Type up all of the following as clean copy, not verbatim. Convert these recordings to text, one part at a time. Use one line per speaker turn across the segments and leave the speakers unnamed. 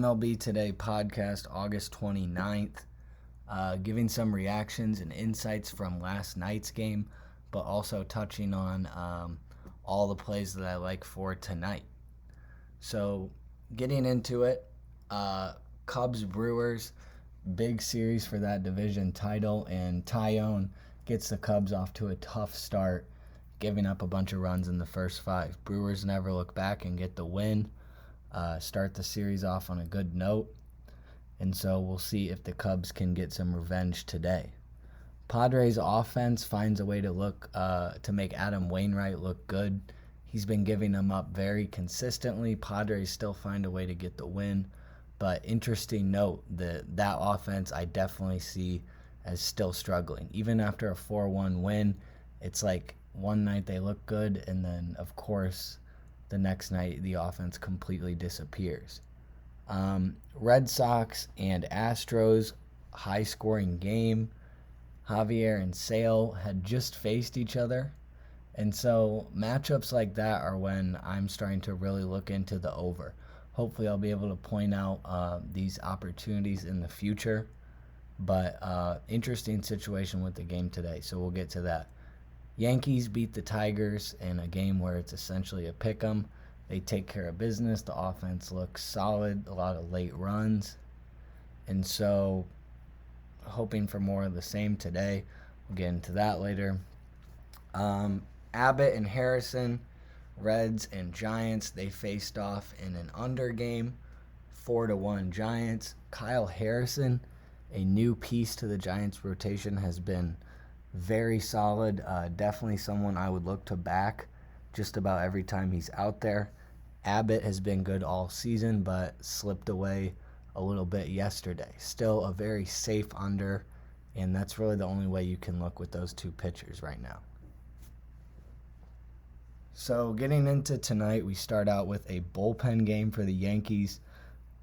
MLB Today podcast, August 29th, giving some reactions and insights from last night's game, but also touching on all the plays that I like for tonight. So, getting into it, Cubs Brewers, big series for that division title, and Tyone gets the Cubs off to a tough start, giving up a bunch of runs in the first five. Brewers never look back and get the win. Start the series off on a good note, and so we'll see if the Cubs can get some revenge today. Padres offense finds a way to make Adam Wainwright look good. He's been giving them up very consistently. Padres still find a way to get the win, but interesting note that offense I definitely see as still struggling. Even after a 4-1 win, it's like one night they look good, and then of course the next night the offense completely disappears. Red Sox and Astros, high-scoring game. Javier and Sale had just faced each other, and so matchups like that are when I'm starting to really look into the over. Hopefully I'll be able to point out these opportunities in the future, but interesting situation with the game today, so we'll get to that. Yankees beat the Tigers in a game where it's essentially a pick-em. They take care of business. The offense looks solid, a lot of late runs. And so hoping for more of the same today. We'll get into that later. Abbott and Harrison, Reds and Giants, they faced off in an under game, 4-1 Giants. Kyle Harrison, a new piece to the Giants rotation, has been very solid. Definitely someone I would look to back just about every time he's out there. Abbott has been good all season, but slipped away a little bit yesterday. Still a very safe under, and that's really the only way you can look with those two pitchers right now. So getting into tonight, we start out with a bullpen game for the Yankees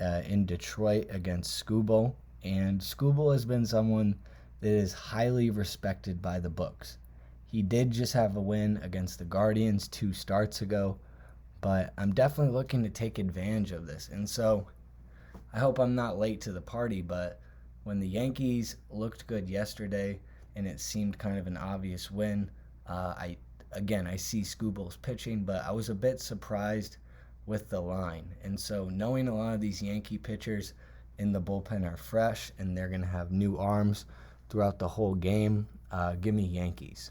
in Detroit against Skubal. And Skubal has been someone that is highly respected by the books. He did just have a win against the Guardians 2 starts ago, but I'm definitely looking to take advantage of this. And so I hope I'm not late to the party, but when the Yankees looked good yesterday and it seemed kind of an obvious win, I see Skubal's pitching, but I was a bit surprised with the line. And so knowing a lot of these Yankee pitchers in the bullpen are fresh and they're going to have new arms throughout the whole game, give me Yankees.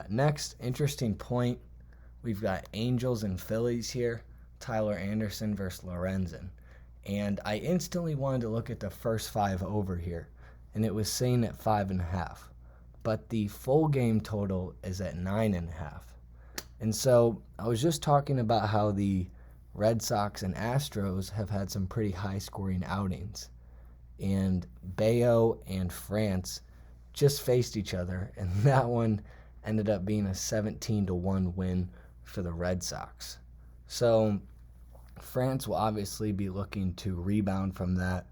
Next, interesting point, we've got Angels and Phillies here, Tyler Anderson versus Lorenzen. And I instantly wanted to look at the first five over here, and it was saying at 5.5. But the full game total is at 9.5. And so I was just talking about how the Red Sox and Astros have had some pretty high-scoring outings. And Bayo and France just faced each other, and that one ended up being a 17-1 win for the Red Sox. So France will obviously be looking to rebound from that,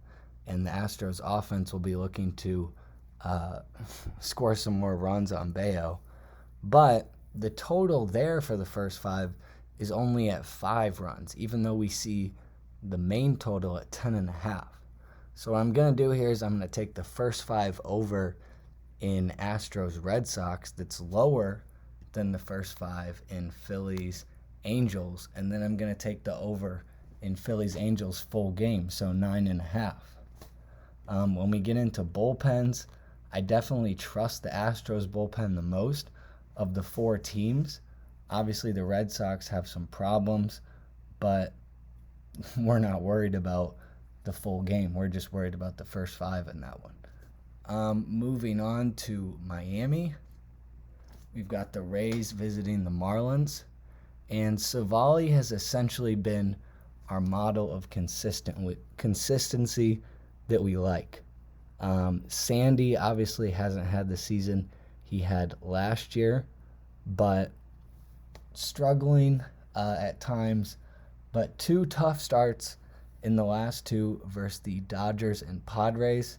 and the Astros offense will be looking to score some more runs on Bayo. But the total there for the first five is only at 5 runs, even though we see the main total at 10.5. So what I'm going to do here is I'm going to take the first 5 over in Astros Red Sox that's lower than the first 5 in Phillies Angels, and then I'm going to take the over in Phillies Angels full game, so 9.5. When we get into bullpens, I definitely trust the Astros bullpen the most of the 4 teams. Obviously, the Red Sox have some problems, but we're not worried about the full game. We're just worried about the first 5 in that one. Moving on to Miami, we've got the Rays visiting the Marlins, and Savali has essentially been our model of consistency that we like. Sandy obviously hasn't had the season he had last year, but struggling at times. But 2 tough starts in the last 2 versus the Dodgers and Padres.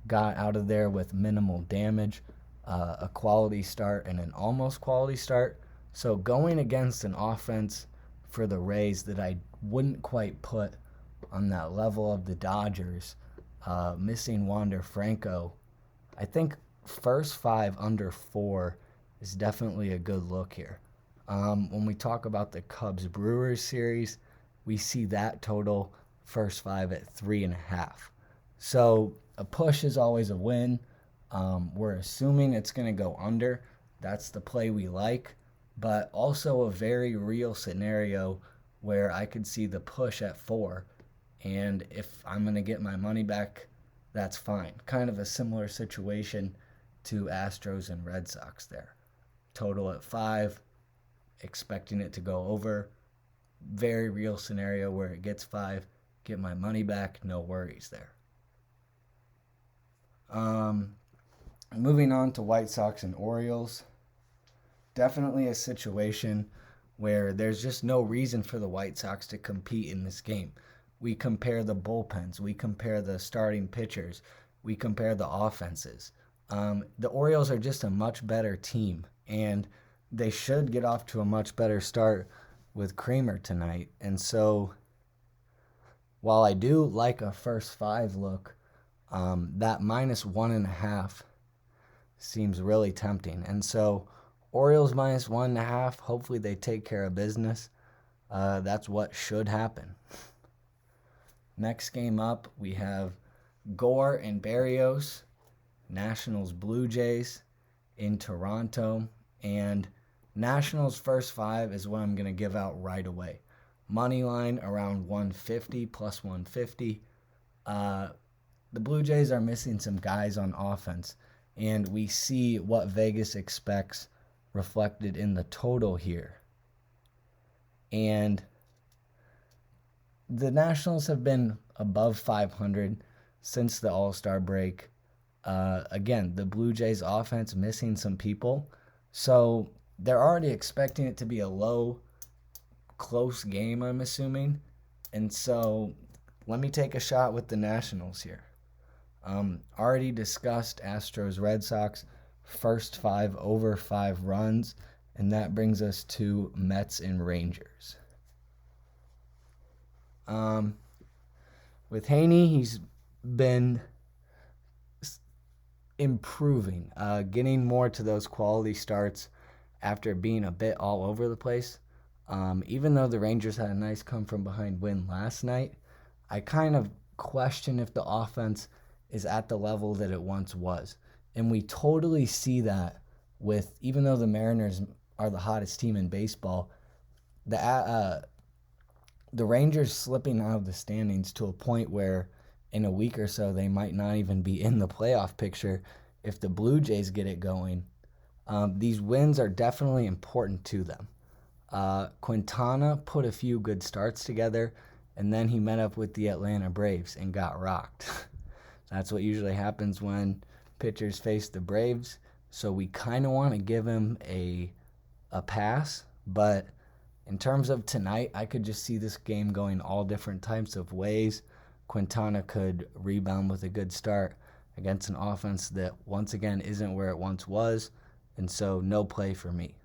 Got out of there with minimal damage, a quality start and an almost quality start. So going against an offense for the Rays that I wouldn't quite put on that level of the Dodgers, missing Wander Franco, I think first 5 under 4 is definitely a good look here. When we talk about the Cubs Brewers series, we see that total first 5 at 3.5. So a push is always a win. We're assuming it's going to go under. That's the play we like, but also a very real scenario where I could see the push at 4. And if I'm going to get my money back, that's fine. Kind of a similar situation to Astros and Red Sox there. Total at 5, expecting it to go over. Very real scenario where it gets 5, get my money back, no worries there. Moving on to White Sox and Orioles. Definitely a situation where there's just no reason for the White Sox to compete in this game. We compare the bullpens, we compare the starting pitchers, we compare the offenses. The Orioles are just a much better team, and they should get off to a much better start with Kramer tonight. And so while I do like a first 5 look, that -1.5 seems really tempting. And so Orioles -1.5, hopefully they take care of business. That's what should happen. Next game up, we have Gore and Berrios, Nationals Blue Jays in Toronto. And Nationals first 5 is what I'm going to give out right away. Money line around 150, plus 150. The Blue Jays are missing some guys on offense, and we see what Vegas expects reflected in the total here. And the Nationals have been above 500 since the All-Star break. Again, the Blue Jays offense missing some people. So they're already expecting it to be a low, close game, I'm assuming. And so let me take a shot with the Nationals here. Already discussed Astros Red Sox, first 5 over 5 runs, and that brings us to Mets and Rangers. With Haney, he's been improving, getting more to those quality starts after being a bit all over the place. Even though the Rangers had a nice come-from-behind win last night, I kind of question if the offense is at the level that it once was. And we totally see that with, even though the Mariners are the hottest team in baseball, the Rangers slipping out of the standings to a point where in a week or so they might not even be in the playoff picture if the Blue Jays get it going. These wins are definitely important to them. Quintana put a few good starts together, and then he met up with the Atlanta Braves and got rocked. That's what usually happens when pitchers face the Braves. So we kind of want to give him a pass. But in terms of tonight, I could just see this game going all different types of ways. Quintana could rebound with a good start against an offense that, once again, isn't where it once was. And so no play for me.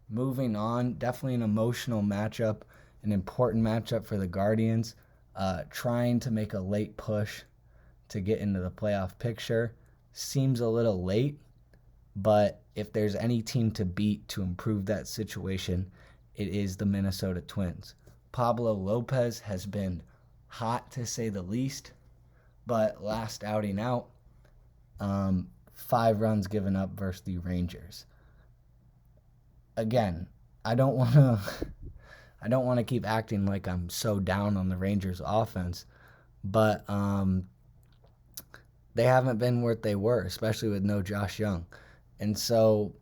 Moving on, definitely an emotional matchup, an important matchup for the Guardians. Trying to make a late push to get into the playoff picture. Seems a little late, but if there's any team to beat to improve that situation, it is the Minnesota Twins. Pablo Lopez has been hot to say the least, but last outing out, 5 runs given up versus the Rangers. Again, I don't want to keep acting like I'm so down on the Rangers offense, but they haven't been where they were, especially with no Josh Young. And so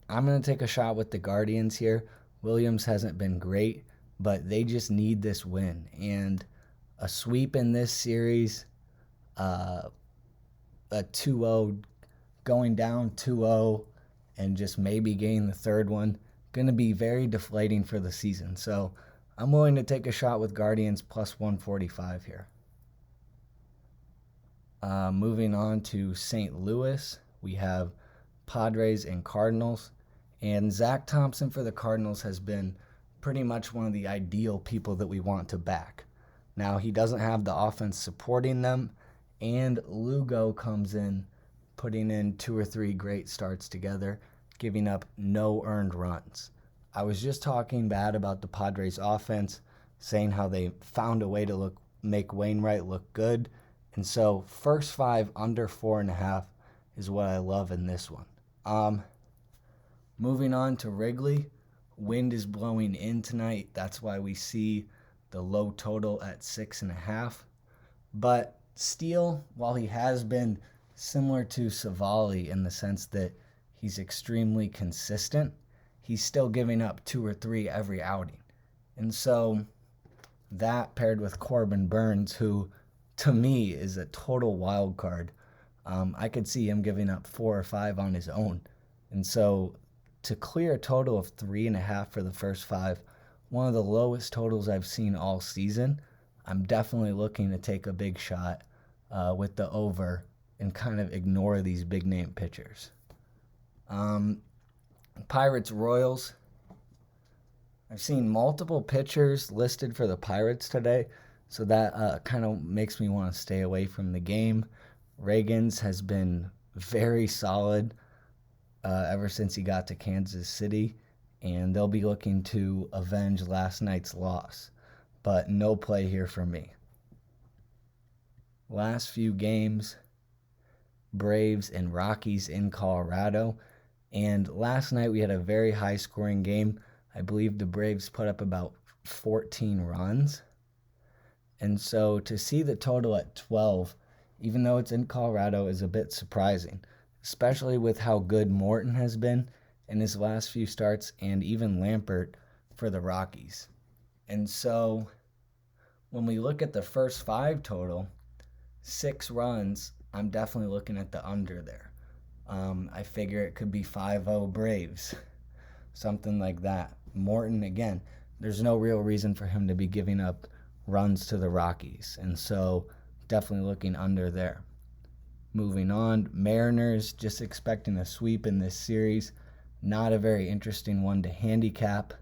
I'm going to take a shot with the Guardians here. Williams hasn't been great, but they just need this win. And a sweep in this series, a 2-0, going down 2-0, and just maybe getting the third one, going to be very deflating for the season. So I'm willing to take a shot with Guardians plus 145 here. Moving on to St. Louis, we have Padres and Cardinals. And Zach Thompson for the Cardinals has been pretty much one of the ideal people that we want to back. Now, he doesn't have the offense supporting them, and Lugo comes in, putting in 2 or 3 great starts together, giving up no earned runs. I was just talking bad about the Padres' offense, saying how they found a way to make Wainwright look good. And so, first 5 under 4.5 is what I love in this one. Moving on to Wrigley, wind is blowing in tonight. That's why we see the low total at 6.5. But Steele, while he has been similar to Savali in the sense that he's extremely consistent, he's still giving up 2 or 3 every outing. And so that paired with Corbin Burns, who to me is a total wild card, I could see him giving up 4 or 5 on his own. And so to clear a total of 3.5 for the first 5, one of the lowest totals I've seen all season, I'm definitely looking to take a big shot with the over and kind of ignore these big name pitchers. Pirates Royals. I've seen multiple pitchers listed for the Pirates today, so that kind of makes me want to stay away from the game. Reagans has been very solid ever since he got to Kansas City, and they'll be looking to avenge last night's loss. But no play here for me. Last few games, Braves and Rockies in Colorado. And last night we had a very high-scoring game. I believe the Braves put up about 14 runs. And so to see the total at 12, even though it's in Colorado, is a bit surprising, especially with how good Morton has been in his last few starts and even Lampert for the Rockies. And so when we look at the first 5 total, 6 runs, I'm definitely looking at the under there. I figure it could be 5-0 Braves, something like that. Morton, again, there's no real reason for him to be giving up runs to the Rockies, and so definitely looking under there. Moving on, Mariners, just expecting a sweep in this series. Not a very interesting one to handicap.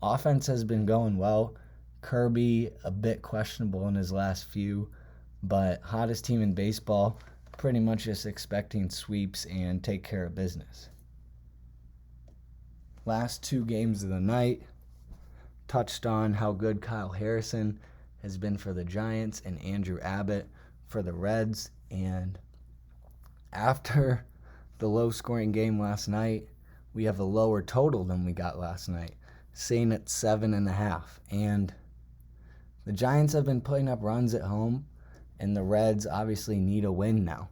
Offense has been going well. Kirby, a bit questionable in his last few, but hottest team in baseball, pretty much just expecting sweeps and take care of business. Last 2 games of the night, touched on how good Kyle Harrison has been for the Giants and Andrew Abbott for the Reds. And after the low-scoring game last night, we have a lower total than we got last night, staying at 7.5. And the Giants have been putting up runs at home, and the Reds obviously need a win now.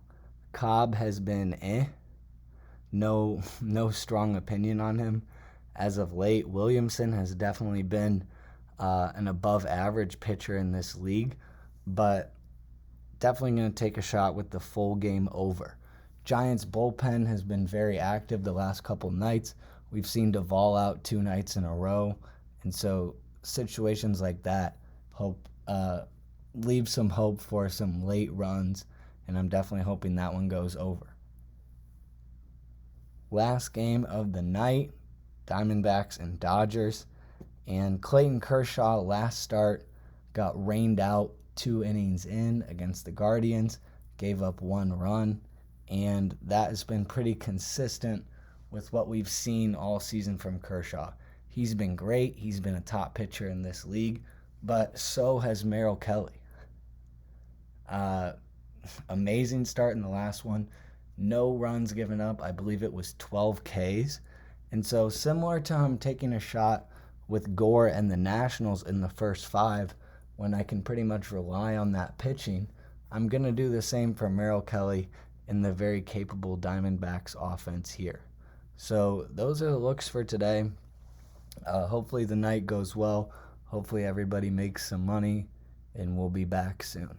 Cobb has been no strong opinion on him as of late. Williamson has definitely been an above-average pitcher in this league, but definitely going to take a shot with the full game over. Giants bullpen has been very active the last couple nights. We've seen Duvall out 2 nights in a row, and so situations like that leave some hope for some late runs, and I'm definitely hoping that one goes over. Last game of the night, Diamondbacks and Dodgers, and Clayton Kershaw last start got rained out 2 innings in against the Guardians, gave up 1 run, and that has been pretty consistent with what we've seen all season from Kershaw. He's been great. He's been a top pitcher in this league, but so has Merrill Kelly. Amazing start in the last one. No runs given up. I believe it was 12 Ks. And so similar to him taking a shot with Gore and the Nationals in the first 5, when I can pretty much rely on that pitching, I'm going to do the same for Merrill Kelly in the very capable Diamondbacks offense here. So those are the looks for today. Hopefully the night goes well. Hopefully everybody makes some money, and we'll be back soon.